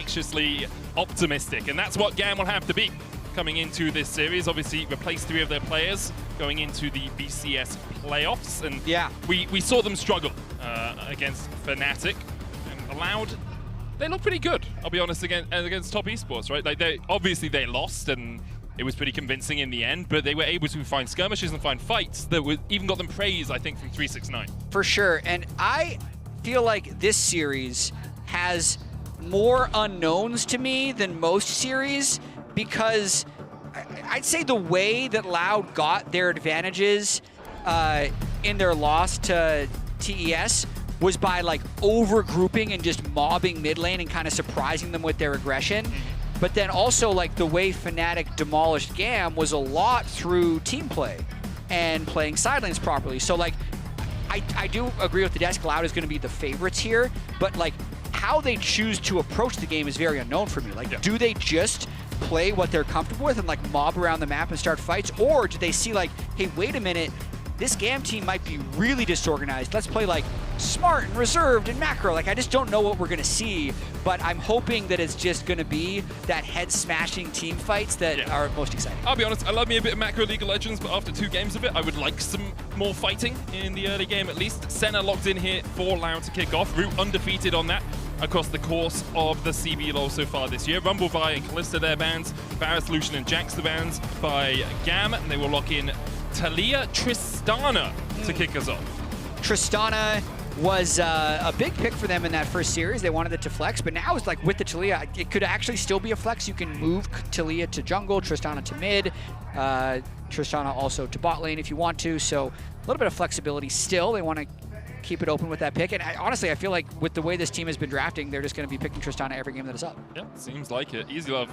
infectiously optimistic, and that's what GAM will have to be coming into this series. Obviously, replaced 3 of their players going into the BCS playoffs, and yeah, we saw them struggle against Fnatic, and Loud, they look pretty good, I'll be honest, against top esports, right? Like, obviously they lost, and it was pretty convincing in the end, but they were able to find skirmishes and find fights that even got them praise, I think, from 369. For sure, and I feel like this series has more unknowns to me than most series, because I'd say the way that Loud got their advantages in their loss to TES was by like over-grouping and just mobbing mid lane and kind of surprising them with their aggression. But then also, like, the way Fnatic demolished GAM was a lot through team play and playing side lanes properly. So, like, I do agree with the desk. Loud is going to be the favorites here, but, like, how they choose to approach the game is very unknown for me. Like, do they just play what they're comfortable with and, like, mob around the map and start fights? Or do they see, like, hey, wait a minute, this GAM team might be really disorganized. Let's play, like, smart and reserved and macro. Like, I just don't know what we're going to see, but I'm hoping that it's just going to be that head-smashing team fights that are most exciting. I'll be honest, I love me a bit of macro League of Legends, but after 2 games of it, I would like some more fighting in the early game at least. Senna locked in here for Loud to kick off. Root undefeated on that across the course of the CBLOL so far this year. Rumblefire and Kalista, their bans. Varus, Lucian, and Jax, the bans by GAM, and they will lock in Talia Tristana to kick us off. Tristana was a big pick for them in that first series. They wanted it to flex, but now it's like with the Talia, it could actually still be a flex. You can move Talia to jungle, Tristana to mid, Tristana also to bot lane if you want to. So a little bit of flexibility still. They want to keep it open with that pick. And honestly, I feel like with the way this team has been drafting, they're just going to be picking Tristana every game that is up. Yeah, seems like it. Easy Love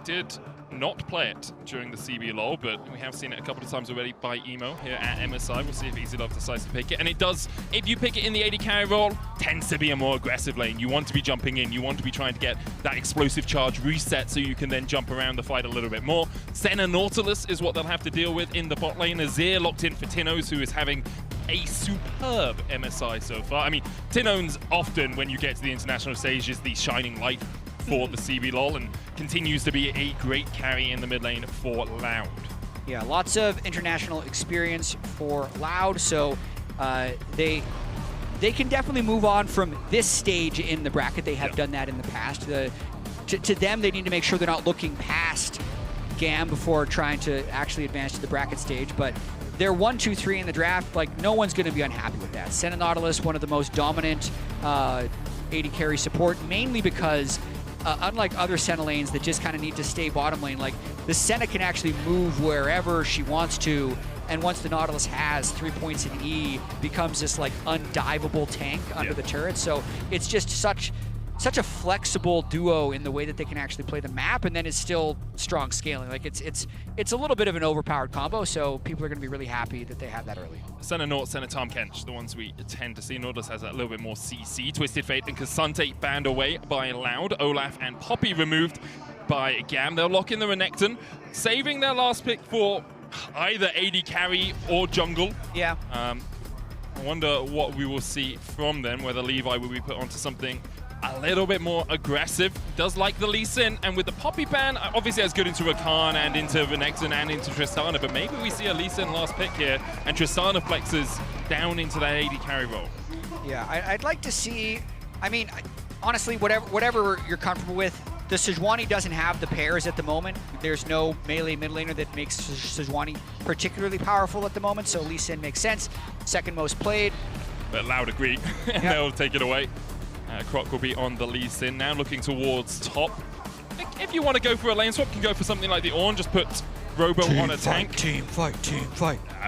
did not play it during the CBLOL, but we have seen it a couple of times already by Emo here at MSI. We'll see if Easy Love decides to pick it. And it does, if you pick it in the AD carry role, tends to be a more aggressive lane. You want to be jumping in. You want to be trying to get that explosive charge reset so you can then jump around the fight a little bit more. Senna Nautilus is what they'll have to deal with in the bot lane. Azir locked in for Tinnos, who is having a superb MSI so far. I mean, Tinone's often, when you get to the international stage, is the shining light for the CBLOL and continues to be a great carry in the mid lane for Loud. Yeah, lots of international experience for Loud, so they can definitely move on from this stage in the bracket. They have done that in the past. To them, they need to make sure they're not looking past GAM before trying to actually advance to the bracket stage, but they're 1, 2, 3 in the draft. Like, no one's going to be unhappy with that. Senna Nautilus, one of the most dominant AD carry support, mainly because unlike other Senna lanes that just kind of need to stay bottom lane, like, the Senna can actually move wherever she wants to, and once the Nautilus has 3 points in E, becomes this, like, undivable tank under the turret. So it's just such a flexible duo in the way that they can actually play the map, and then it's still strong scaling. Like, it's a little bit of an overpowered combo, so people are going to be really happy that they have that early. Senna Naut, Senna Tom Kench, the ones we tend to see. Nautilus has a little bit more CC. Twisted Fate and Kasante banned away by Loud. Olaf and Poppy removed by GAM. They'll lock in the Renekton, saving their last pick for either AD carry or jungle. Yeah. I wonder what we will see from them, whether Levi will be put onto something a little bit more aggressive. Does like the Lee Sin, and with the Poppy ban, obviously that's good into Rakan and into Renekton and into Tristana, but maybe we see a Lee Sin last pick here, and Tristana flexes down into that AD carry role. Yeah, I'd like to see, I mean, honestly, whatever you're comfortable with, the Sejuani doesn't have the pairs at the moment. There's no melee mid laner that makes Sejuani particularly powerful at the moment, so Lee Sin makes sense. Second most played. But Loud agree, and they'll take it away. Croc will be on the Lee Sin now, looking towards top. If you want to go for a lane swap, you can go for something like the Ornn, just put Robo on a tank. Team fight.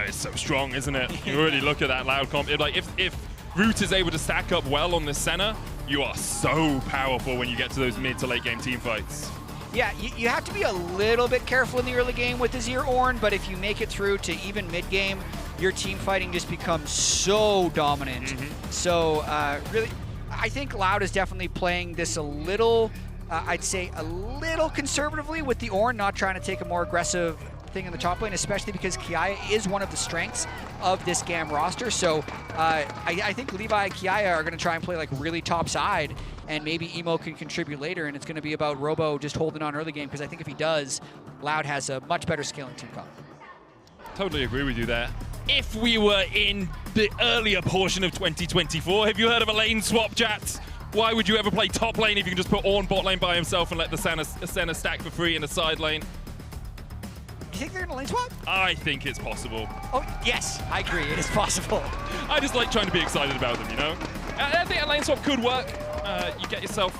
It's so strong, isn't it? You already look at that Loud comp. Like, if Root is able to stack up well on the Senna, you are so powerful when you get to those mid to late game team fights. Yeah, you have to be a little bit careful in the early game with Azir Ornn, but if you make it through to even mid game, your team fighting just becomes so dominant. So really, I think Loud is definitely playing this a little, I'd say a little conservatively with the Ornn, not trying to take a more aggressive thing in the top lane, especially because Kiaya is one of the strengths of this GAM roster. So I think Levi and Kiaya are going to try and play like really top side, and maybe Emo can contribute later, and it's going to be about Robo just holding on early game, because I think if he does, Loud has a much better scaling team coming. Totally agree with you there. If we were in the earlier portion of 2024, have you heard of a lane swap, Jats? Why would you ever play top lane if you can just put Ornn bot lane by himself and let the Senna stack for free in a side lane? You think they're going to lane swap? I think it's possible. Oh, yes, I agree. It is possible. I just like trying to be excited about them, you know? I think a lane swap could work. You get yourself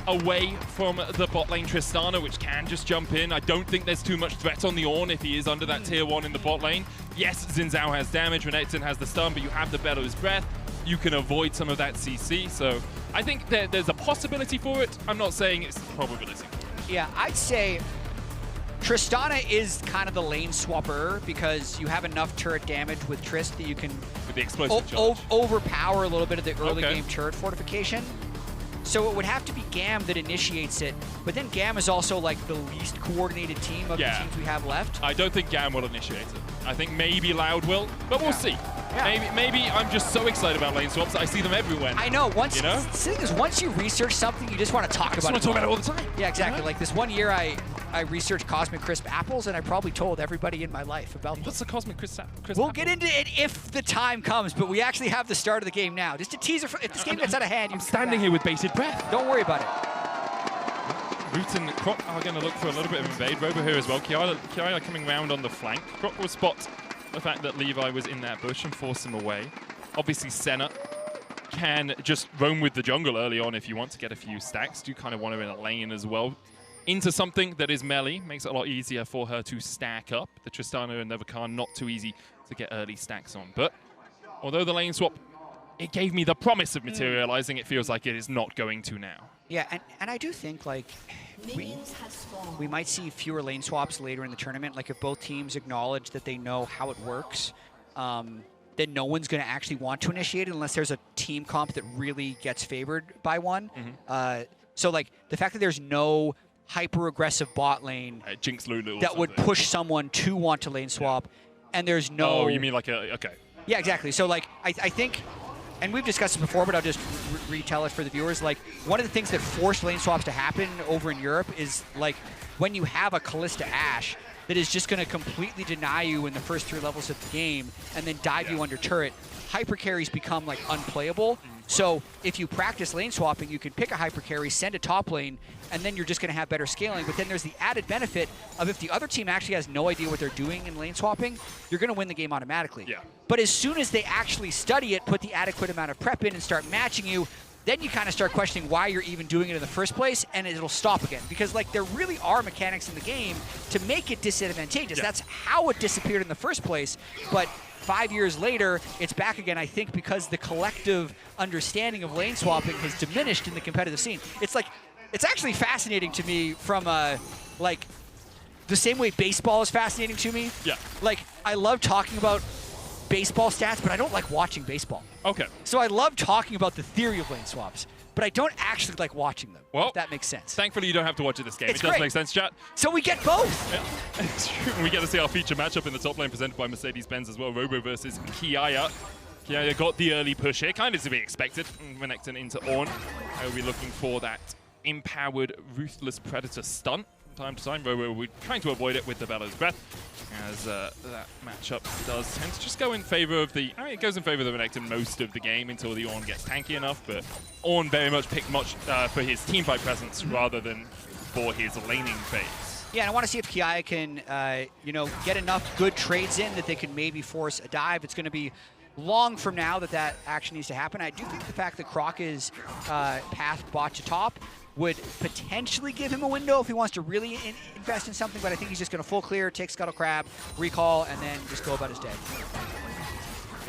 away from the bot lane Tristana, which can just jump in. I don't think there's too much threat on the Ornn if he is under that tier 1 in the bot lane. Yes, Xin Zhao has damage, Renekton has the stun, but you have the Bellow's Breath. You can avoid some of that CC, so I think there's a possibility for it. I'm not saying it's a probability for it. Yeah, I'd say Tristana is kind of the lane swapper, because you have enough turret damage with Trist that you can with the explosive charge. Overpower a little bit of the early Okay. game turret fortification. So it would have to be GAM that initiates it, but then GAM is also like the least coordinated team of the teams we have left. I don't think GAM will initiate it. I think maybe Loud will, but we'll see. Yeah. Maybe I'm just so excited about lane swaps that I see them everywhere. I know. Once, you know? The thing is, once you research something, you just want to talk about it. I just want to talk about it all the time. Yeah, exactly. You know? Like this one year, I researched Cosmic Crisp apples, and I probably told everybody in my life about them. What's the Cosmic Crisp We'll apple? get into it if the time comes, but we actually have the start of the game now. Just a teaser. If this game gets out of hand, I'm standing here with bated breath. Don't worry about it. Root and Croc are going to look for a little bit of invade. Robo here as well. Kiaya coming round on the flank. Croc will spot the fact that Levi was in that bush and force him away. Obviously, Senna can just roam with the jungle early on if you want to get a few stacks. Do kind of want her in a lane as well. Into something that is melee makes it a lot easier for her to stack up. The Tristana and Nevakan not too easy to get early stacks on. But although the lane swap, it gave me the promise of materializing, it feels like it is not going to now. Yeah, and I do think like we might see fewer lane swaps later in the tournament. Like if both teams acknowledge that they know how it works, then no one's going to actually want to initiate it unless there's a team comp that really gets favored by one. So like the fact that there's no hyper-aggressive bot lane Jinx Lulu that would push someone to want to lane swap, and there's no... Oh, you mean like a... Okay. Yeah, exactly. So like I think... And we've discussed it before, but I'll just retell it for the viewers. Like, one of the things that forced lane swaps to happen over in Europe is, like, when you have a Kalista Ashe that is just going to completely deny you in the first 3 levels of the game and then dive you under turret, hyper carries become, like, unplayable. So if you practice lane swapping, you can pick a hyper carry, send a top lane, and then you're just going to have better scaling. But then there's the added benefit of if the other team actually has no idea what they're doing in lane swapping, you're going to win the game automatically. Yeah. But as soon as they actually study it, put the adequate amount of prep in and start matching you, then you kind of start questioning why you're even doing it in the first place, and it'll stop again. Because like there really are mechanics in the game to make it disadvantageous. Yeah. That's how it disappeared in the first place. But 5 years later, it's back again, I think, because the collective understanding of lane swapping has diminished in the competitive scene. It's like, it's actually fascinating to me from like the same way baseball is fascinating to me. Yeah. Like, I love talking about baseball stats, but I don't like watching baseball. Okay. So I love talking about the theory of lane swaps, but I don't actually like watching them, well, if that makes sense. Thankfully, you don't have to watch it this game. It's it does great. make sense, chat. So we get both. Yeah, it's true. We get to see our feature matchup in the top lane presented by Mercedes-Benz as well. Robo versus Kiaya. Kiaya got the early push here, kind of to be expected. Renekton into Ornn. We'll be looking for that empowered Ruthless Predator stunt. From time to time, Robo will be trying to avoid it with the Bellow's Breath, as that matchup does tend to just go in favor of the... I mean, it goes in favor of the Renekton most of the game until the Ornn gets tanky enough, but Ornn very much picked much for his teamfight presence rather than for his laning phase. Yeah, and I want to see if Kiaya can, you know, get enough good trades in that they can maybe force a dive. It's going to be long from now that action needs to happen. I do think the fact that Croc is path bot to top would potentially give him a window if he wants to really invest in something, but I think he's just going to full clear, take Scuttle Crab, recall, and then just go about his day.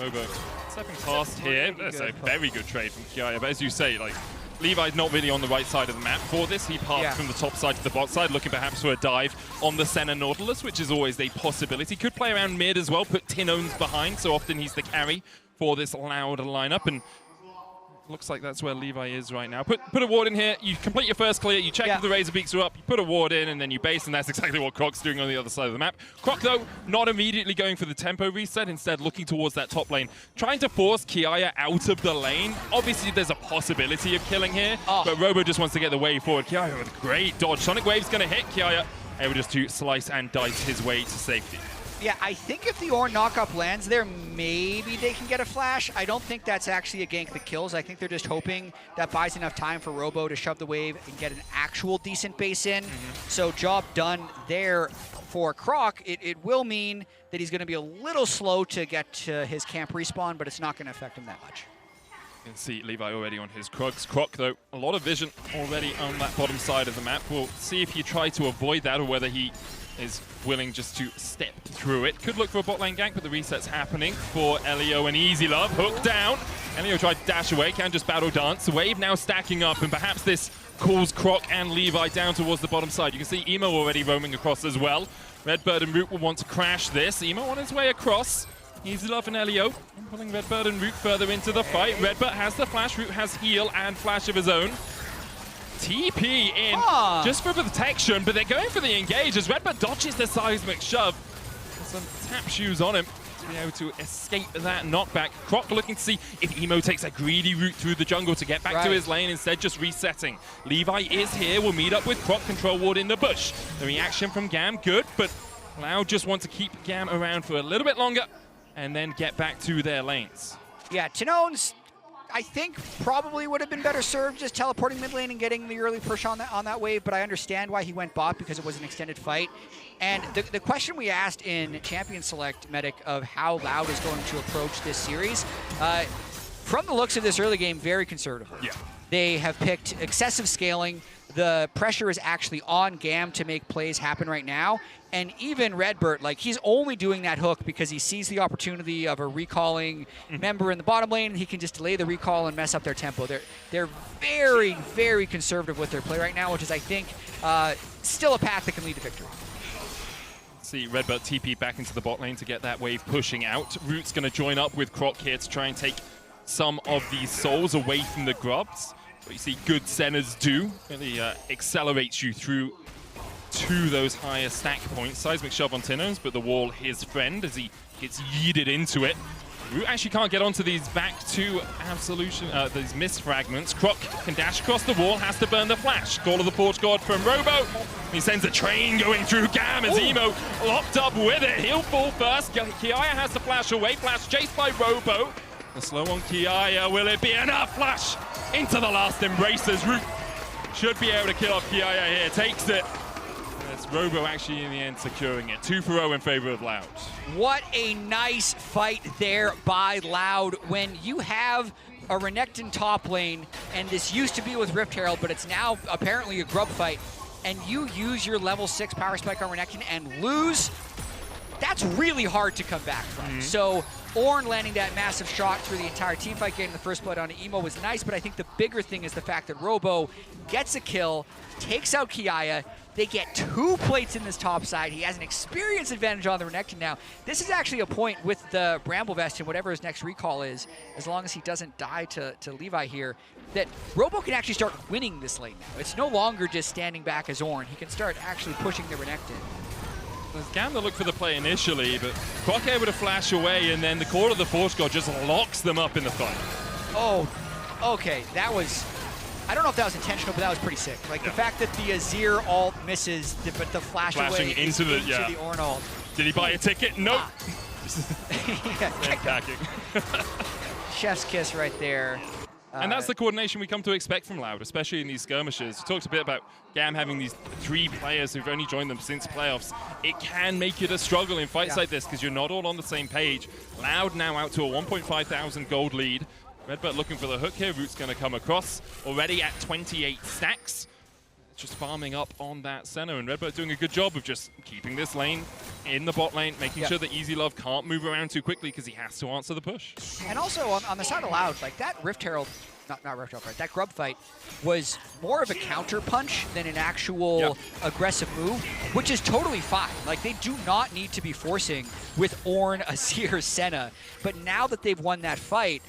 Robo stepping past here. That's a very good trade from Kiaya, but as you say, like, Levi's not really on the right side of the map for this. He passed from the top side to the bot side, looking perhaps for a dive on the Senna Nautilus, which is always a possibility. Could play around mid as well, put Tinones behind, so often he's the carry for this Loud lineup. And Looks like that's where Levi is right now. Put a ward in here. You complete your first clear. You check if the Razor Beaks are up. You put a ward in, and then you base, and that's exactly what Croc's doing on the other side of the map. Croc, though, not immediately going for the tempo reset. Instead, looking towards that top lane, trying to force Kiaya out of the lane. Obviously, there's a possibility of killing here, but Robo just wants to get the wave forward. Kiaya with a great dodge. Sonic Wave's going to hit Kiaya, able just to slice and dice his way to safety. Yeah, I think if the Ornn knockup lands there, maybe they can get a flash. I don't think that's actually a gank that kills. I think they're just hoping that buys enough time for Robo to shove the wave and get an actual decent base in. So job done there for Croc. It will mean that he's going to be a little slow to get to his camp respawn, but it's not going to affect him that much. You can see Levi already on his Krugs. Croc, though, a lot of vision already on that bottom side of the map. We'll see if he tries to avoid that or whether he is willing just to step through it. Could look for a bot lane gank, but the reset's happening for Elio and Easy Love. Hook down. Elio tried to dash away, can just battle dance. The wave now stacking up, and perhaps this calls Croc and Levi down towards the bottom side. You can see Emo already roaming across as well. Redbird and Root will want to crash this. Emo on his way across. Easy Love and Elio pulling Redbird and Root further into the fight. Redbird has the flash, Root has heal and flash of his own. TP in just for protection, but they're going for the engage as Redbird dodges the seismic shove. Some tap shoes on him to be able to escape that knockback. Croc looking to see if Emo takes a greedy route through the jungle to get back to his lane, instead just resetting. Levi is here, will meet up with Croc, control ward in the bush. The reaction from GAM, good, but Loud just want to keep GAM around for a little bit longer and then get back to their lanes. Yeah, Tinone's, I think, probably would have been better served just teleporting mid lane and getting the early push on that wave, but I understand why he went bot because it was an extended fight. And the question we asked in Champion Select, Medic, of how Loud is going to approach this series, from the looks of this early game, very conservatively. Yeah. They have picked excessive scaling. The pressure is actually on GAM to make plays happen right now. And even Redbird, like, he's only doing that hook because he sees the opportunity of a recalling member in the bottom lane, and he can just delay the recall and mess up their tempo. They're very, very conservative with their play right now, which is, I think, still a path that can lead to victory. See Redbird TP back into the bot lane to get that wave pushing out. Root's going to join up with Croc here to try and take some of these souls away from the grubs. What you see good centers do, really accelerates you through to those higher stack points. Seismic shove on Tinos, but the wall his friend as he gets yeeted into it. Root actually can't get onto these back to Absolution, these mist fragments. Croc can dash across the wall, has to burn the flash. Call of the Porch God from Robo. He sends a train going through GAM as Emo locked up with it. He'll fall first. Kiaya has to flash away. Flash chased by Robo. The slow on Kiaya, will it be enough? Flash into the last embraces. Root should be able to kill off Kiaya here. Takes it. It's Robo actually in the end securing it. 2-0 in favor of Loud. What a nice fight there by Loud. When you have a Renekton top lane, and this used to be with Rift Herald, but it's now apparently a grub fight, and you use your level 6 power spike on Renekton and lose, that's really hard to come back from. So Ornn landing that massive shot through the entire team fight, getting the first blood on Emo was nice, but I think the bigger thing is the fact that Robo gets a kill, takes out Kiaya. They get 2 plates in this top side. He has an experience advantage on the Renekton now. This is actually a point with the Bramble Vest and whatever his next recall is, as long as he doesn't die to Levi here, that Robo can actually start winning this lane now. It's no longer just standing back as Ornn. He can start actually pushing the Renekton. There's GAM to look for the play initially, but Croc able to flash away, and then the Call of the Force God just locks them up in the fight. Oh, okay, that was, I don't know if that was intentional, but that was pretty sick. Like the fact that the Azir ult misses, but the flash flashing away into the Ornn ult. Did he buy a ticket? Nope. Packing. Chef's kiss right there. And that's the coordination we come to expect from Loud, especially in these skirmishes. We talked a bit about GAM having these 3 players who've only joined them since playoffs. It can make it a struggle in fights like this because you're not all on the same page. Loud now out to a 1,500 gold lead. Redbird looking for the hook here. Root's going to come across. Already at 28 stacks. Just farming up on that center, and Redbird doing a good job of just keeping this lane in the bot lane, making sure that Easy Love can't move around too quickly because he has to answer the push. And also on the side of Loud, like that Rift Herald, not Rift Herald, right? That grub fight was more of a counter punch than an actual aggressive move, which is totally fine. Like they do not need to be forcing with Ornn, Azir, Senna. But now that they've won that fight,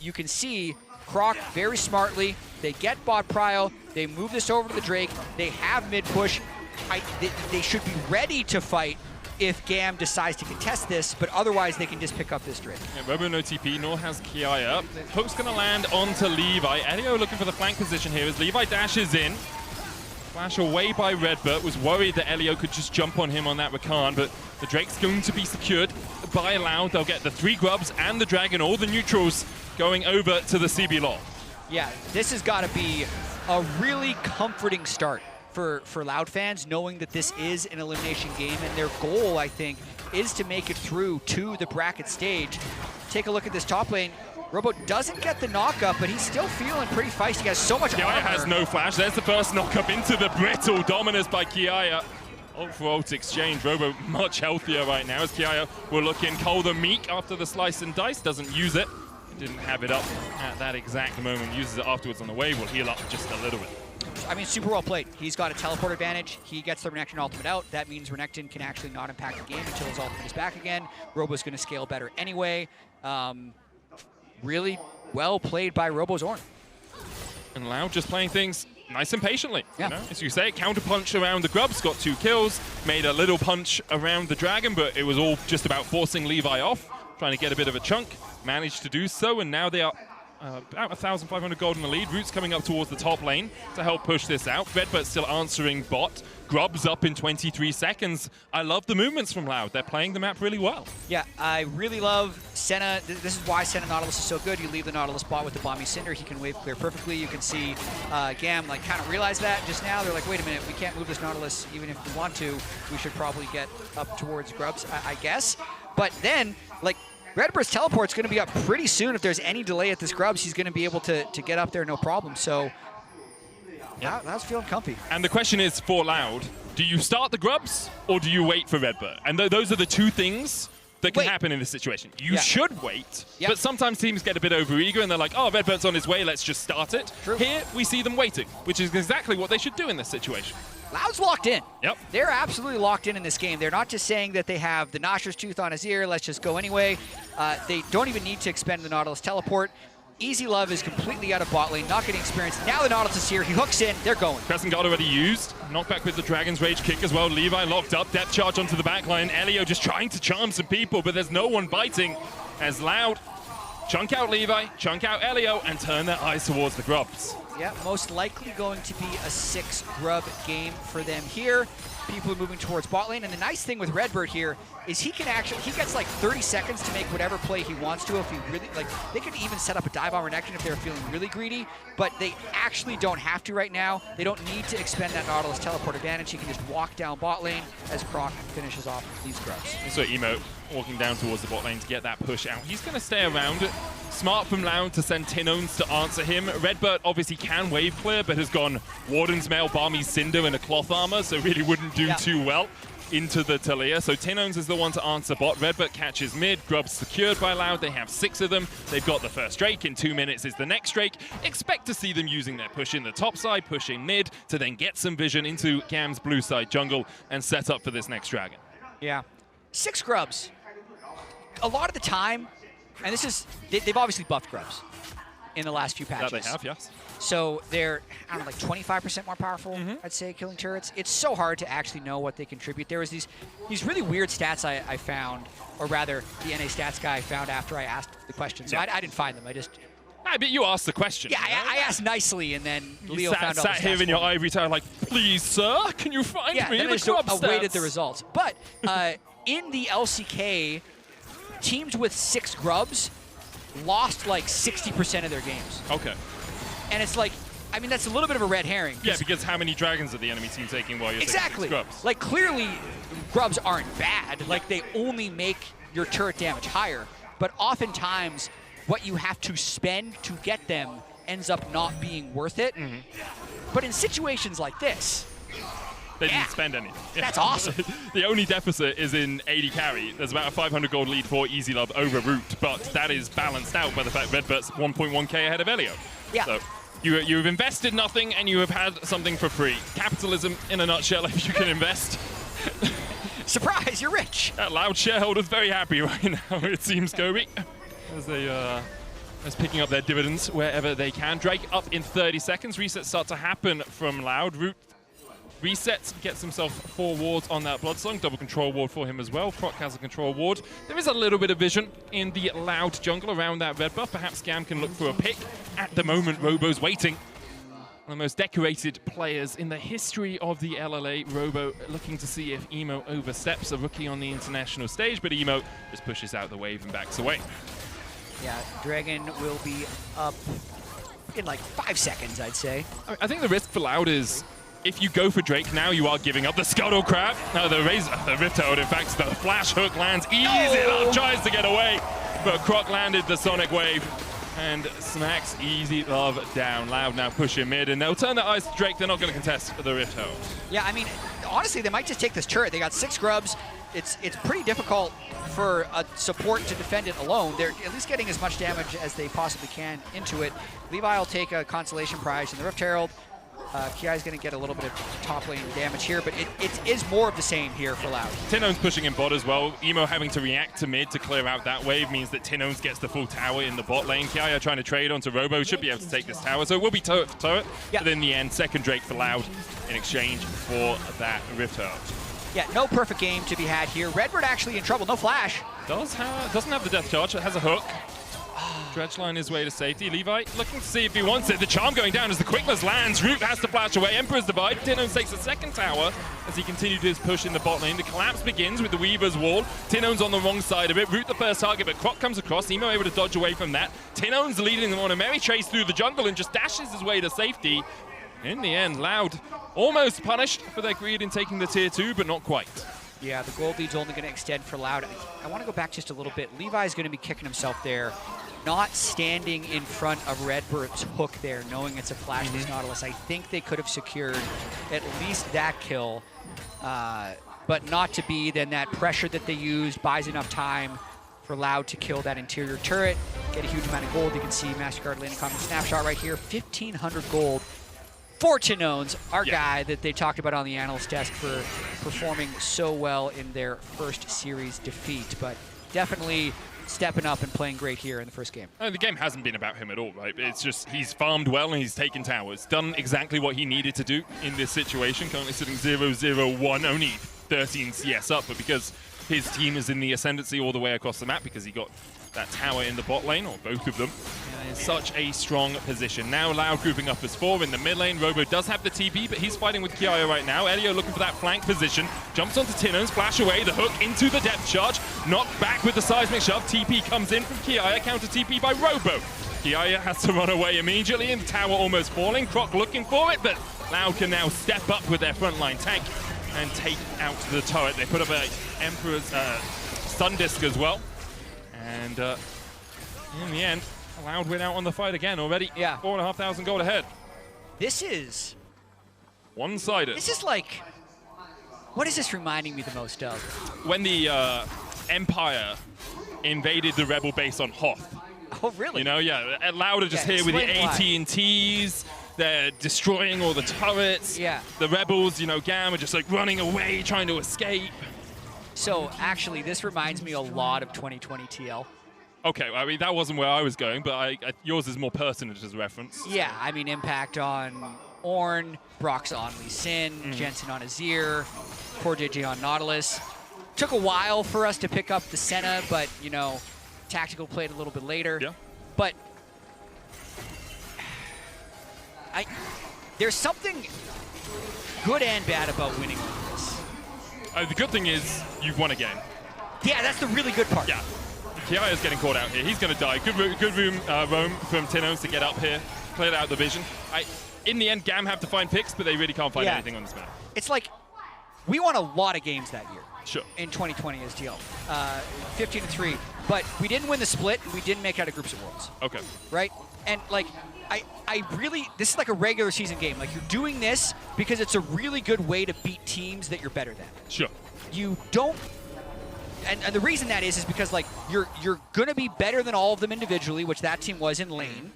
you can see Croc very smartly. They get bot prio. They move this over to the Drake. They have mid push. They should be ready to fight if GAM decides to contest this, but otherwise they can just pick up this Drake. Yeah, Robo no TP, nor has Kiaya. Hook's gonna land onto Levi. Elio looking for the flank position here as Levi dashes in. Flash away by Redbird, was worried that Elio could just jump on him on that Rakan, but the Drake's going to be secured by Loud. They'll get the 3 grubs and the Dragon, all the neutrals going over to the CB law. Yeah, this has got to be a really comforting start for Loud fans, knowing that this is an elimination game, and their goal, I think, is to make it through to the bracket stage. Take a look at this top lane. Robo doesn't get the knock-up, but he's still feeling pretty feisty. He has so much armor. Kiaya has no flash. There's the first knock-up into the brittle dominance by Kiaya. Ult for ult exchange. Robo much healthier right now as Kiaya will look in. Cole the Meek after the slice and dice. Doesn't use it. Didn't have it up at that exact moment. Uses it afterwards on the wave. Will heal up just a little bit. I mean, super well played. He's got a teleport advantage. He gets the Renekton ultimate out. That means Renekton can actually not impact the game until his ultimate is back again. Robo's going to scale better anyway. Really well played by RoboZorn. And Loud just playing things nice and patiently. Yeah. You know? As you say, counter punch around the grubs, got 2 kills, made a little punch around the Dragon, but it was all just about forcing Levi off, trying to get a bit of a chunk. Managed to do so, and now they are about 1,500 gold in the lead. Roots coming up towards the top lane to help push this out. Redbird still answering bot. Grubs up in 23 seconds. I love the movements from Loud. They're playing the map really well. Yeah, I really love Senna. This is why Senna Nautilus is so good. You leave the Nautilus bot with the Bomby Cinder. He can wave clear perfectly. You can see GAM like kind of realize that just now. They're like, wait a minute, we can't move this Nautilus even if we want to. We should probably get up towards Grubs, I guess. But then, like, Redbird's teleport's going to be up pretty soon. If there's any delay at this Grubs, he's going to be able to get up there no problem. So, yeah, that was feeling comfy. And the question is for Loud, do you start the Grubs or do you wait for Redbird? And those are the 2 things that can happen in this situation. You should wait, but sometimes teams get a bit overeager and they're like, oh, Redbird's on his way, let's just start it. True. Here, we see them waiting, which is exactly what they should do in this situation. Loud's locked in. Yep. They're absolutely locked in this game. They're not just saying that they have the Nosher's Tooth on his ear, let's just go anyway. They don't even need to expend the Nautilus teleport. Easy Love is completely out of bot lane, not getting experience. Now the Nautilus is here, he hooks in, they're going. Crescent Guard already used. Knockback with the Dragon's Rage kick as well. Levi locked up, depth charge onto the backline. Elio just trying to charm some people, but there's no one biting as Loud chunk out Levi, chunk out Elio, and turn their eyes towards the Grubs. Yeah, most likely going to be a 6 grub game for them here. People are moving towards bot lane, and the nice thing with Redbird here is he gets like 30 seconds to make whatever play he wants to if he really, like, they could even set up a dive on Renekton if they're feeling really greedy, but they actually don't have to right now. They don't need to expend that Nautilus teleport advantage. He can just walk down bot lane as Croc finishes off these Grubs. So Emo walking down towards the bot lane to get that push out. He's going to stay around it. Smart from Loud to send Tinones to answer him. Redbird obviously can wave clear, but has gone Warden's Mail, Barmy Cinder, and a cloth armor, so really wouldn't do too well into the Talia. So Tinones is the one to answer bot. Redbird catches mid. Grubs secured by Loud. They have 6 of them. They've got the first Drake. In 2 minutes is the next Drake. Expect to see them using their push in the top side, pushing mid, to then get some vision into GAM's blue side jungle and set up for this next Dragon. Yeah. 6 Grubs. A lot of the time, and this is, they've obviously buffed Grubs in the last few patches. That they have, yes. So they're, I don't know, like 25% more powerful, I'd say, killing turrets. It's so hard to actually know what they contribute. There was these really weird stats I found, or rather, the NA stats guy found after I asked the question. So I didn't find them. I bet you asked the question. Yeah, I asked nicely, and then Leo found out. Sat here in your ivory tower like, please, sir, can you find me the Grub stats? Awaited the results. But in the LCK, teams with 6 Grubs lost like 60% of their games. Okay. And it's like, I mean, that's a little bit of a red herring. Yeah, because how many dragons are the enemy team taking while you're taking Grubs? Like, clearly, Grubs aren't bad. Like, they only make your turret damage higher. But oftentimes, what you have to spend to get them ends up not being worth it. But in situations like this, they didn't spend anything. That's awesome. The only deficit is in AD carry. There's about a 500 gold lead for Easy Love over Root, but that is balanced out by the fact Redbird's 1.1k ahead of Elio. Yeah. So you've invested nothing and you have had something for free. Capitalism in a nutshell, if you can invest. Surprise, you're rich. That Loud shareholder's very happy right now, it seems, Kobe. As they As picking up their dividends wherever they can. Drake up in 30 seconds. Resets start to happen from Loud. Root resets, gets himself 4 wards on that Bloodsong. Double control ward for him as well. Croc has a control ward. There is a little bit of vision in the Loud jungle around that red buff. Perhaps GAM can look for a pick. At the moment, Robo's waiting. One of the most decorated players in the history of the LLA. Robo looking to see if Emo oversteps, a rookie on the international stage, but Emo just pushes out the wave and backs away. Yeah, Dragon will be up in like 5 seconds, I'd say. I think the risk for Loud is if you go for Drake now, you are giving up the Scuttle Crab. The Rift Herald, in fact, the flash hook lands easy enough, tries to get away, but Croc landed the Sonic Wave and smacks Easy Love down. Loud now pushing mid, and they'll turn their eyes to Drake. They're not going to contest the Rift Herald. Yeah, I mean, honestly, they might just take this turret. They got 6 grubs. It's pretty difficult for a support to defend it alone. They're at least getting as much damage as they possibly can into it. Levi will take a consolation prize in the Rift Herald. Kiai's going to get a little bit of top lane damage here, but it is more of the same here for Loud. Tinone's pushing in bot as well. Emo having to react to mid to clear out that wave means that Tinone's gets the full tower in the bot lane. Kiai trying to trade onto Robo, should be able to take this tower, so it will be turret for turret. Yep. But in the end, second Drake for Loud in exchange for that Rift Herald. Yeah, no perfect game to be had here. Redbird actually in trouble, no flash. Doesn't have the death charge, it has a hook. Dredgeline his way to safety. Levi looking to see if he wants it. The charm going down as the quickness lands. Root has to flash away. Emperor's Divide. Tinone takes a second tower as he continued his push in the bot lane. The collapse begins with the Weaver's Wall. Tinone's on the wrong side of it. Root the first target, but Croc comes across. Emo able to dodge away from that. Tinone's leading them on a merry chase through the jungle and just dashes his way to safety. In the end, Loud almost punished for their greed in taking the tier 2, but not quite. Yeah, the gold lead's only going to extend for Loud. I want to go back just a little bit. Levi's going to be kicking himself there, not standing in front of Redbird's hook there, knowing it's a flashless Nautilus. I think they could have secured at least that kill, but not to be. Then that pressure that they used buys enough time for Loud to kill that interior turret, get a huge amount of gold. You can see MasterCard landing comment snapshot right here, 1,500 gold. For Tinone's, our guy that they talked about on the analyst desk for performing so well in their first series defeat, but definitely stepping up and playing great here in the first game. The game hasn't been about him at all, right? It's just he's farmed well and he's taken towers, done exactly what he needed to do in this situation. Currently sitting 0-0-1, only 13 CS up, but because his team is in the ascendancy all the way across the map because he got that tower in the bot lane, or both of them. In such a strong position. Now Loud grouping up as 4 in the mid lane. Robo does have the TP, but he's fighting with Kiaya right now. Elio looking for that flank position. Jumps onto Tinone's, flash away, the hook into the depth charge. Knocked back with the seismic shove. TP comes in from Kiaya, counter TP by Robo. Kiaya has to run away immediately, and the tower almost falling. Croc looking for it, but Loud can now step up with their frontline tank and take out the turret. They put up a Emperor's stun disc as well. And in the end, Loud win out on the fight again already. Yeah. 4,500 gold ahead. This is one-sided. This is like, what is this reminding me the most of? When the Empire invaded the Rebel base on Hoth. Oh, really? You know, yeah. Loud are just here with the AT&Ts. They're destroying all the turrets. Yeah. The Rebels, you know, GAM are just like running away, trying to escape. So actually, this reminds me a lot of 2020 TL. Okay, I mean, that wasn't where I was going, but yours is more pertinent as a reference. Yeah, I mean, impact on Ornn, Brox on Lee Sin, Jensen on Azir, Core JJ on Nautilus. Took a while for us to pick up the Senna, but, you know, tactical played a little bit later. Yeah. But there's something good and bad about winning like this. The good thing is you've won a game. Yeah, that's the really good part. Yeah. Kiaya's getting caught out here. He's going to die. Good roam from Tinone's to get up here, clear out the vision. In the end, GAM have to find picks, but they really can't find anything on this map. It's like, we won a lot of games that year. Sure. In 2020 as DL. 15-3. But we didn't win the split, and we didn't make out of groups of worlds. Okay. Right? And like, I really, this is like a regular season game. Like, you're doing this because it's a really good way to beat teams that you're better than. Sure. You don't, and the reason that is because like, you're gonna be better than all of them individually, which that team was in lane.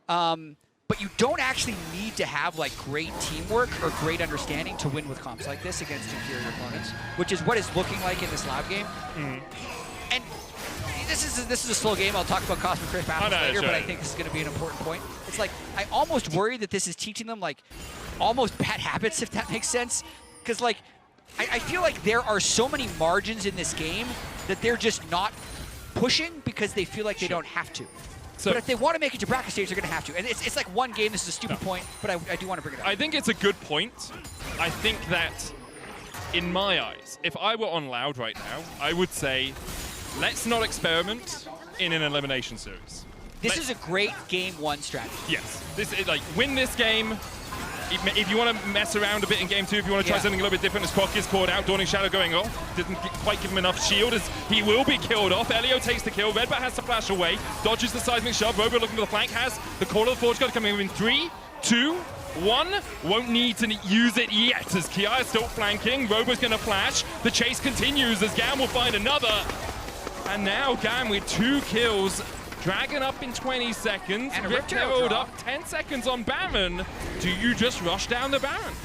But you don't actually need to have like great teamwork or great understanding to win with comps like this against inferior opponents, which is what it's looking like in this Loud game. And this is a slow game. I'll talk about Cosmic Crit battles later, but I think this is going to be an important point. It's like, I almost worry that this is teaching them, like, almost bad habits, if that makes sense. Because, like, I feel like there are so many margins in this game that they're just not pushing because they feel like they don't have to. So, but if they want to make it to bracket stage, they're going to have to. And it's like one game. This is a stupid point, but I do want to bring it up. I think it's a good point. I think that, in my eyes, if I were on Loud right now, I would say, let's not experiment in an elimination series. This is a great game one strategy. Yes. This is like, win this game. If you want to mess around a bit in game 2, if you want to try something a little bit different, as Croc is caught out, Dawning Shadow going off, didn't quite give him enough shield as he will be killed off. Elio takes the kill, Redbat has to flash away, dodges the seismic shove, Robo looking for the flank, has the Call of the Forge God coming in 3, 2, 1, won't need to use it yet as Kia is still flanking, Robo's going to flash, the chase continues as GAM will find another, and now GAM with 2 kills. Dragon up in 20 seconds, Rip Herald up 10 seconds on Baron. Do you just rush down the Baron?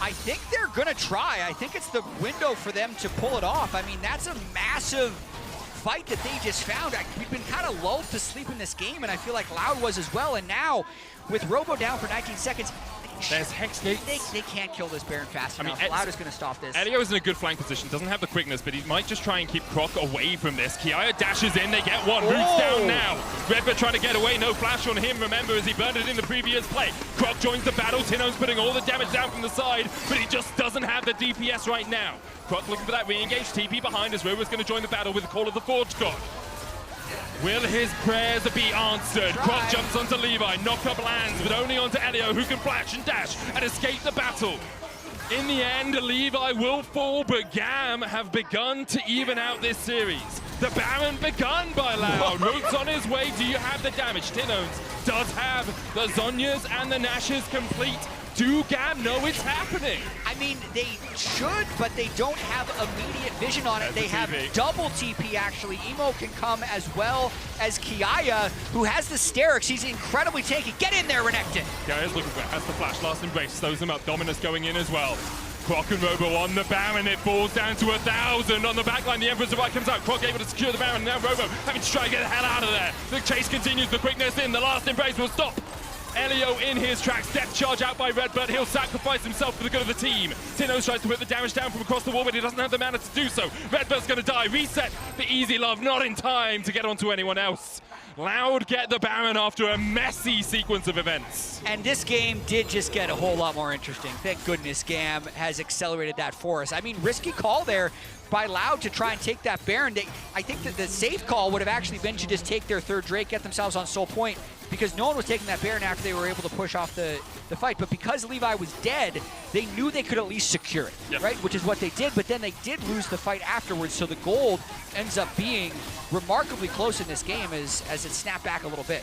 I think they're gonna try. I think it's the window for them to pull it off. I mean, that's a massive fight that they just found. We've been kind of lulled to sleep in this game, and I feel like Loud was as well. And now, with Robo down for 19 seconds, there's Hex Gates. They can't kill this Baron fast enough. Loud is going to stop this. Elio is in a good flank position, doesn't have the quickness, but he might just try and keep Croc away from this. Kiaya dashes in, they get one, Roots down now. Redbird trying to get away, no flash on him, remember, as he burned it in the previous play. Croc joins the battle, Tino's putting all the damage down from the side, but he just doesn't have the DPS right now. Croc looking for that re-engage, TP behind as Robo's going to join the battle with the Call of the Forge God. Will his prayers be answered? Croc jumps onto Levi, knock-up lands, but only onto Elio, who can flash and dash and escape the battle. In the end, Levi will fall, but GAM have begun to even out this series. The Baron begun by Loud. Roots on his way. Do you have the damage? Tinones does have the Zonyas and the Nashes complete. Do GAM know it's happening? I mean, they should, but they don't have immediate vision on it. They have double TP, actually. Emo can come as well as Kiaya, who has the Sterix. He's incredibly tanky. Get in there, Renekton. Kiaya's looking for it. Has the flash. Last embrace. Slows him up. Dominus going in as well. Croc and Robo on the Baron. It falls down to 1,000 on the backline. The Emperor's Divide comes out. Croc able to secure the Baron. Now Robo having to try and get the hell out of there. The chase continues. The quickness in. The last embrace will stop Elio in his tracks. Death charge out by Redbird. He'll sacrifice himself for the good of the team. Tino tries to put the damage down from across the wall, but he doesn't have the mana to do so. Redbird's going to die. Reset the easy love. Not in time to get onto anyone else. Loud get the Baron after a messy sequence of events. And this game did just get a whole lot more interesting. Thank goodness GAM has accelerated that for us. I mean, risky call there by Loud to try and take that Baron. I think that the safe call would have actually been to just take their third Drake, get themselves on Soul Point, because no one was taking that Baron after they were able to push off the fight. But because Levi was dead, they knew they could at least secure it, right? Which is what they did, but then they did lose the fight afterwards, so the gold ends up being remarkably close in this game as it snapped back a little bit.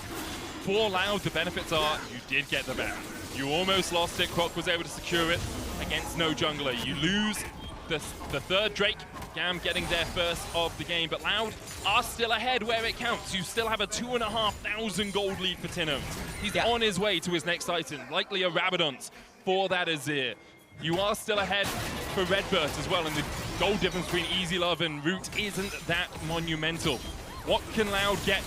For Loud, the benefits are you did get the Baron. You almost lost it. Croc was able to secure it against no jungler. You lose the third Drake. GAM getting their first of the game, but Loud are still ahead where it counts. You still have a 2,500 gold lead for Tinones. He's on his way to his next Titan, likely a Rabadon's for that Azir. You are still ahead for Redbird as well, and the gold difference between Easy Love and Root isn't that monumental. What can Loud get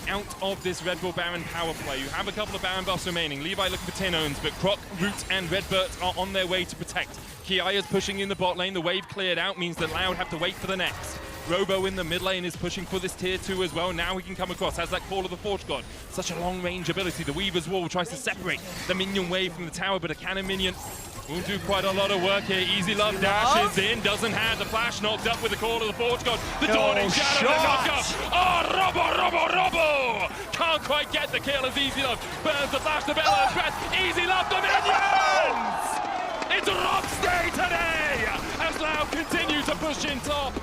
out of this Red Bull Baron power play? You have a couple of Baron buffs remaining. Levi looking for Tinones, but Croc, Root, and Redbird are on their way to protect. Kiaya's pushing in the bot lane. The wave cleared out means that Loud have to wait for the next. Robo in the mid lane is pushing for this tier 2 as well. Now he can come across, has that Call of the Forge God. Such a long range ability. The Weaver's Wall tries to separate the minion wave from the tower, but a cannon minion will do quite a lot of work here. Easy Love dashes in, doesn't have the flash, knocked up with the Call of the Forge God. The Dawning Shadow, the knock-up. Oh, Robo! Can't quite get the kill as Easy Love burns the flash, the Bella's breath. Easy Love, the minions! It's Rob's day today as Loud continue to push in top.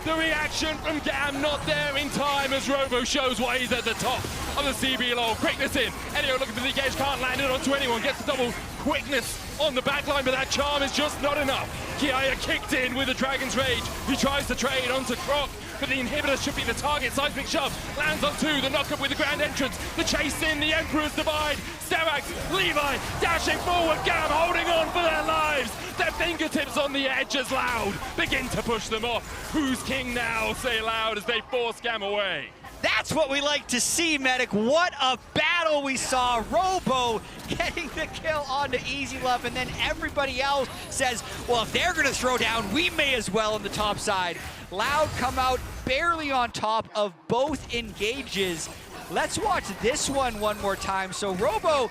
The reaction from GAM not there in time as Robo shows why he's at the top of the CBLOL. Quickness in. Elio looking for the engage, can't land it onto anyone. Gets the double quickness on the backline, but that charm is just not enough. Kiaya kicked in with the Dragon's Rage. He tries to trade onto Croc, but the inhibitor should be the target. Seismic shove, lands on 2, the knock-up with the Grand Entrance. The chase in, the Emperor's Divide. Sterax, Levi, dashing forward, GAM holding on for their lives. Their fingertips on the edge as Loud begin to push them off. Who's king now, say Loud as they force GAM away. That's what we like to see, Medic. What a battle we saw. Robo getting the kill onto Easy Love, and then everybody else says, well, if they're gonna throw down, we may as well on the top side. Loud come out barely on top of both engages. Let's watch this one more time. So Robo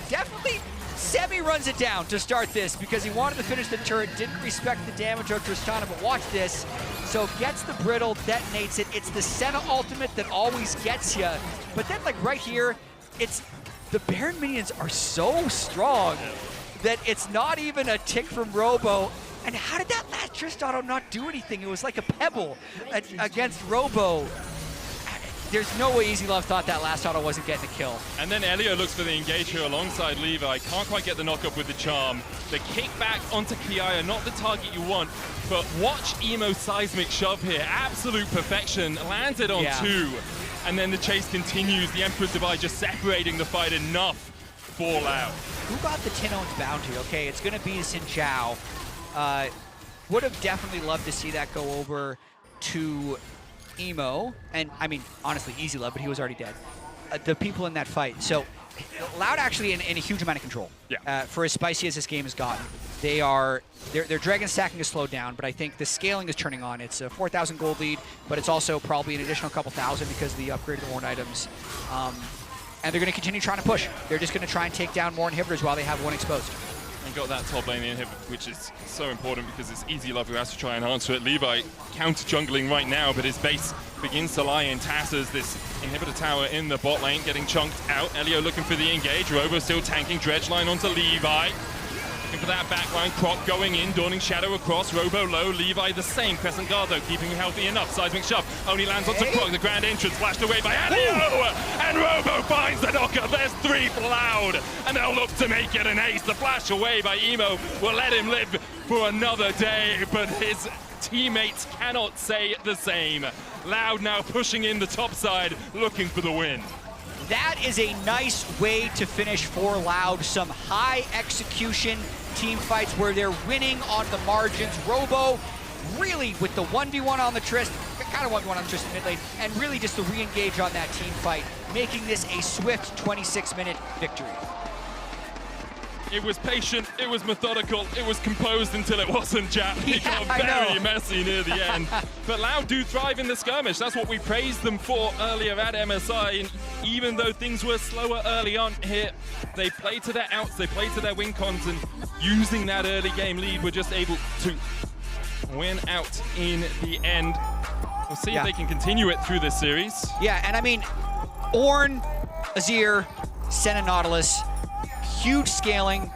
definitely semi-runs it down to start this because he wanted to finish the turret, didn't respect the damage of Tristana, but watch this. So gets the brittle, detonates it. It's the Senna ultimate that always gets you. But then like right here, it's the Baron minions are so strong that it's not even a tick from Robo. And how did that last Tristana not do anything? It was like a pebble against Robo. There's no way Easy Love thought that last auto wasn't getting a kill. And then Elio looks for the engage here alongside Levi. Can't quite get the knock-up with the charm. The kickback onto Kiaya, not the target you want, but watch Emo seismic shove here. Absolute perfection. Lands it on 2. And then the chase continues. The Emperor's Divide just separating the fight enough for Loud. Who got the Tinone's bounty? Okay, it's going to be Xin Zhao. Would have definitely loved to see that go over to Emo, and I mean, honestly, Easy Love, but he was already dead. The people in that fight. So, Loud actually in a huge amount of control. Yeah. For as spicy as this game has gotten. Their dragon stacking is slowed down, but I think the scaling is turning on. It's a 4,000 gold lead, but it's also probably an additional couple thousand because of the upgraded worn items. And they're going to continue trying to push. They're just going to try and take down more inhibitors while they have one exposed. And got that top lane inhibit, which is so important because it's Easy Love who has to try and answer it. Levi counter jungling right now, but his base begins to lie in tatters. This inhibitor tower in the bot lane getting chunked out. Elio looking for the engage. Robo still tanking. Dredge line onto Levi. Looking for that backline. Croc going in. Dawning Shadow across. Robo low. Levi the same. Crescent Guard though, keeping him healthy enough. Seismic shove. Only lands onto Croc. The grand entrance flashed away by Elio. And Robo finds the knocker. There's 3 for Loud. And they'll look to make it an ace. The flash away by Emo will let him live for another day. But his teammates cannot say the same. Loud now pushing in the top side, looking for the win. That is a nice way to finish for Loud. Some high execution team fights where they're winning on the margins. Robo really with the 1v1 on the Trist, kind of 1v1 on the Trist in mid lane, and really just the re-engage on that team fight, making this a swift 26-minute victory. It was patient, it was methodical, it was composed until it wasn't, Jap. It got very messy near the end. But Loud do thrive in the skirmish. That's what we praised them for earlier at MSI. And even though things were slower early on here, they played to their outs, they played to their win cons, and using that early game lead, were just able to win out in the end. We'll see if they can continue it through this series. Yeah, and I mean, Ornn, Azir, Senna Nautilus, huge scaling,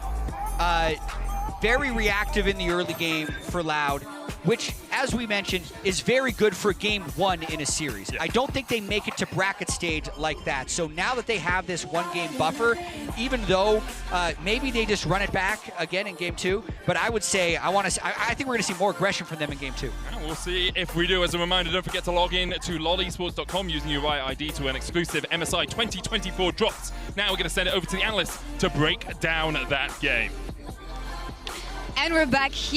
very reactive in the early game for Loud, which, as we mentioned, is very good for game 1 in a series. I don't think they make it to bracket stage like that. So now that they have this 1-game buffer, even though maybe they just run it back again in game 2, but I would say I think we're going to see more aggression from them in game 2. We'll see if we do. As a reminder, don't forget to log in to lolesports.com using your right ID to an exclusive MSI 2024 drops. Now we're going to send it over to the analysts to break down that game. And we're back here.